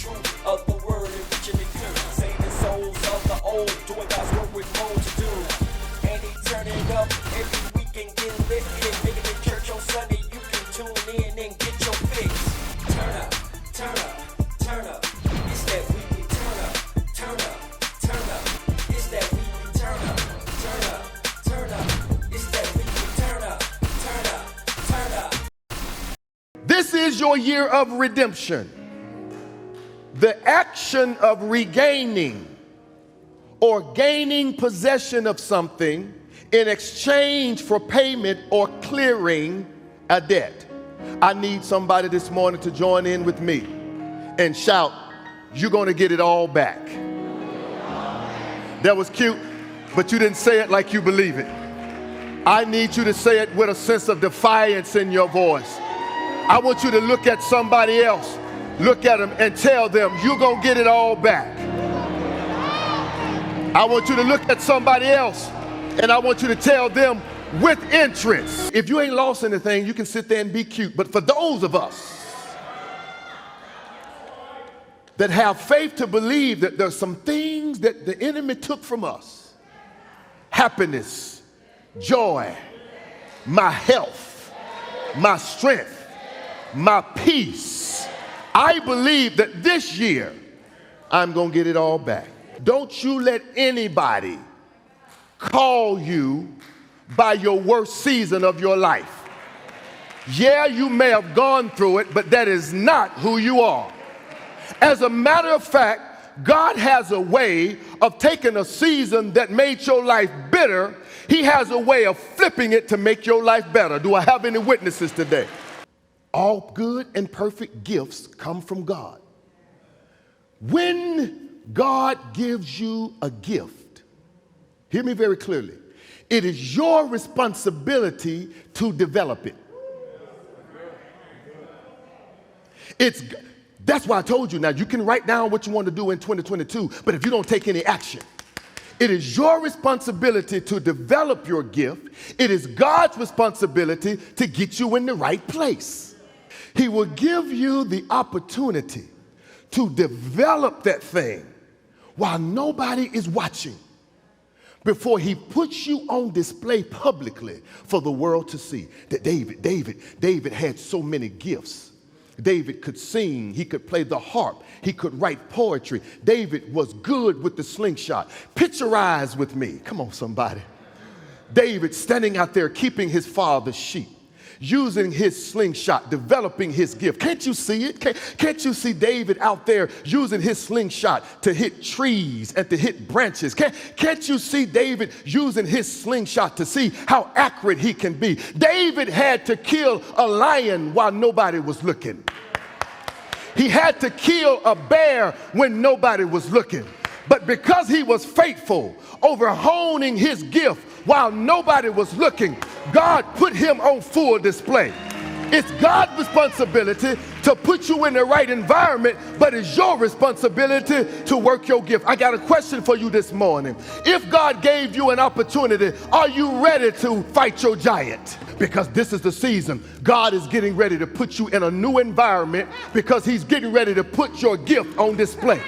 truth of the word and reaching the youth. Saving souls of the old, doing God's work with more to do. And he turning up every week and get lit. Making it church on Sunday, you can tune in and get your fix. Turn up, turn up, turn up. It's that weekly turn up, turn up, turn up. It's that weekly turn up, turn up, turn up. It's that weekly turn up, turn up, turn up. This is your year of redemption. The action of regaining or gaining possession of something in exchange for payment or clearing a debt. I need somebody this morning to join in with me and shout, "You're going to get it all back." That was cute, but you didn't say it like you believe it. I need you to say it with a sense of defiance in your voice. I want you to look at somebody else, look at them and tell them, "You're going to get it all back." I want you to look at somebody else and I want you to tell them with interest. If you ain't lost anything, you can sit there and be cute. But for those of us that have faith to believe that there's some things that the enemy took from us, happiness, joy, my health, my strength, my peace, I believe that this year I'm going to get it all back. Don't you let anybody call you by your worst season of your life. Yeah, you may have gone through it, but that is not who you are. As a matter of fact, God has a way of taking a season that made your life bitter. He has a way of flipping it to make your life better. Do I have any witnesses today? All good and perfect gifts come from God. When God gives you a gift, hear me very clearly, it is your responsibility to develop it. That's why I told you, now you can write down what you want to do in 2022, but if you don't take any action, it is your responsibility to develop your gift. It is God's responsibility to get you in the right place. He will give you the opportunity to develop that thing while nobody is watching, before he puts you on display publicly for the world to see. That David had so many gifts. David could sing, he could play the harp, he could write poetry. David was good with the slingshot. Picturize with me, come on somebody. David standing out there keeping his father's sheep, using his slingshot, developing his gift. Can't you see it? Can't you see David out there using his slingshot to hit trees and to hit branches? Can't you see David using his slingshot to see how accurate he can be? David had to kill a lion while nobody was looking. He had to kill a bear when nobody was looking. But because he was faithful over honing his gift while nobody was looking, God put him on full display. It's God's responsibility to put you in the right environment, but it's your responsibility to work your gift. I got a question for you this morning. If God gave you an opportunity, are you ready to fight your giant? Because this is the season. God is getting ready to put you in a new environment because he's getting ready to put your gift on display.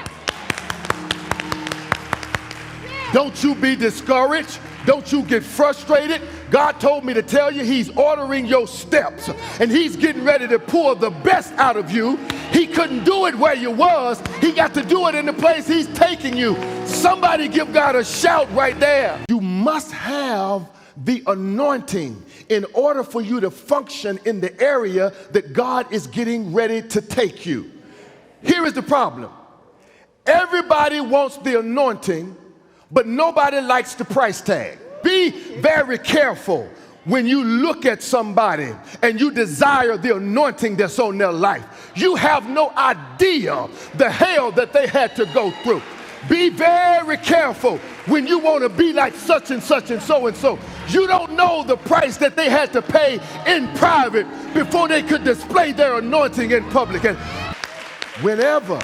Don't you be discouraged. Don't you get frustrated. God told me to tell you he's ordering your steps and he's getting ready to pour the best out of you. He couldn't do it where you was. He got to do it in the place he's taking you. Somebody give God a shout right there. You must have the anointing in order for you to function in the area that God is getting ready to take you. Here is the problem. Everybody wants the anointing, but nobody likes the price tag. Be very careful when you look at somebody and you desire the anointing that's on their life. You have no idea the hell that they had to go through. Be very careful when you want to be like such and such and so and so. You don't know the price that they had to pay in private before they could display their anointing in public. And whenever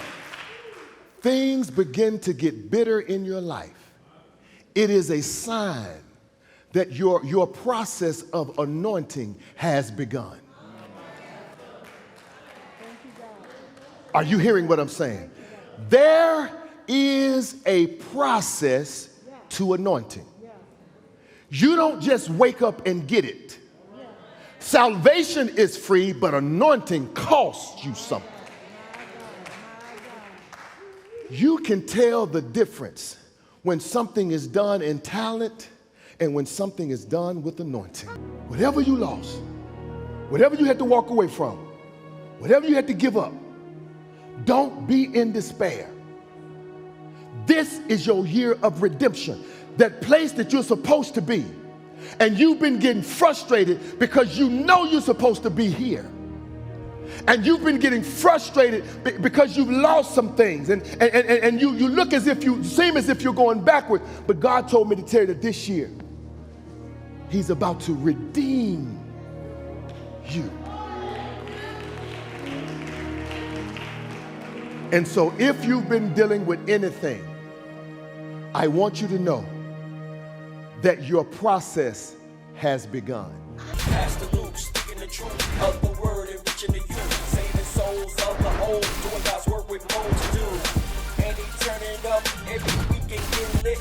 things begin to get bitter in your life, it is a sign that your process of anointing has begun. Are you hearing what I'm saying? There is a process to anointing. You don't just wake up and get it. Salvation is free, but anointing costs you something. You can tell the difference when something is done in talent and when something is done with anointing. Whatever you lost, whatever you had to walk away from, whatever you had to give up, don't be in despair. This is your year of redemption, that place that you're supposed to be. And you've been getting frustrated because you know you're supposed to be here. And you've been getting frustrated because you've lost some things. And you look as if you seem as if you're going backward. But God told me to tell you that this year, He's about to redeem you. And so if you've been dealing with anything, I want you to know that your process has begun. Pastor Luke, speaking the truth of the word and reaching the youth, saving souls of the old, doing God's work with more to do. And He turning up every weekend, getting lit,